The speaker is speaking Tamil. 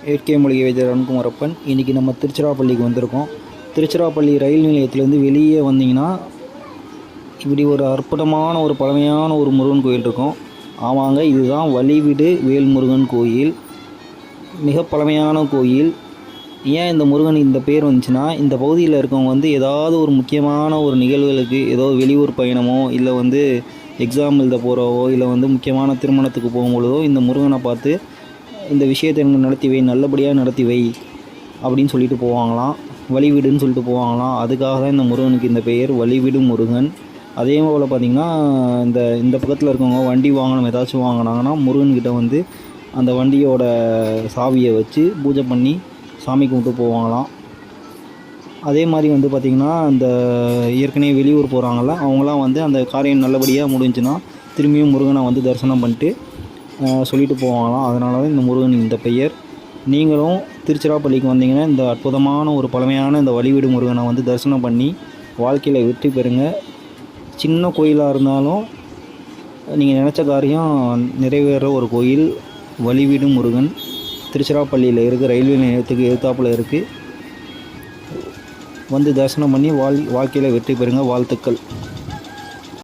இயற்கை மூலிகை வைத்தியர் அருண்குமரப்பன். இன்றைக்கி நம்ம திருச்சிராப்பள்ளிக்கு வந்திருக்கோம். திருச்சிராப்பள்ளி ரயில் நிலையத்திலேருந்து வெளியே வந்தீங்கன்னா இப்படி ஒரு அற்புதமான ஒரு பழமையான ஒரு முருகன் கோயில் இருக்கும். ஆமாங்க, இதுதான் வழிவிடு வேல்முருகன் கோயில். மிக பழமையான கோயில். ஏன் இந்த முருகன் இந்த பேர் வந்துச்சுன்னா, இந்த பகுதியில் இருக்கவங்க வந்து ஏதாவது ஒரு முக்கியமான ஒரு நிகழ்வுகளுக்கு, ஏதோ வெளியூர் பயணமோ இல்லை எக்ஸாம் எழுத போகிறவோ இல்லை முக்கியமான திருமணத்துக்கு போகும்பொழுதோ இந்த முருகனை பார்த்து இந்த விஷயத்தை எனக்கு நடத்தி வை, நல்லபடியாக நடத்தி வை அப்படின்னு சொல்லிட்டு போவாங்களாம். வழிவிடுன்னு சொல்லிட்டு போவாங்களாம். அதுக்காக தான் இந்த முருகனுக்கு இந்த பெயர் வழிவிடு முருகன். அதே போல் பார்த்திங்கன்னா இந்த பக்கத்தில் இருக்கவங்க வண்டி வாங்கணும் ஏதாச்சும் வாங்கினாங்கன்னா முருகன்கிட்ட அந்த வண்டியோட சாவியை வச்சு பூஜை பண்ணி சாமி கும்பிட்டு போவாங்களாம். அதே மாதிரி பார்த்திங்கன்னா இந்த ஏற்கனவே வெளியூர் போகிறாங்கள அவங்களாம் அந்த காரியம் நல்லபடியாக முடிஞ்சுன்னா திரும்பியும் முருகனை தரிசனம் பண்ணிட்டு சொல்லிட்டு போவாங்களாம். அதனால தான் இந்த முருகன் இந்த பெயர். நீங்களும் திருச்சிராப்பள்ளிக்கு வந்தீங்கன்னா இந்த அற்புதமான ஒரு பழமையான இந்த வழிவிடு முருகனை தரிசனம் பண்ணி வாழ்க்கையில் வெற்றி பெறுங்க. சின்ன கோயிலாக இருந்தாலும் நீங்கள் நினச்ச காரியம் நிறைவேற ஒரு கோயில் வழிவிடு முருகன். திருச்சிராப்பள்ளியில் இருக்குது, ரயில்வே நிலையத்துக்கு எதிர்த்தாப்பில் இருக்குது. தரிசனம் பண்ணி வாழ்க்கையில் வெற்றி பெறுங்க. வாழ்த்துக்கள்.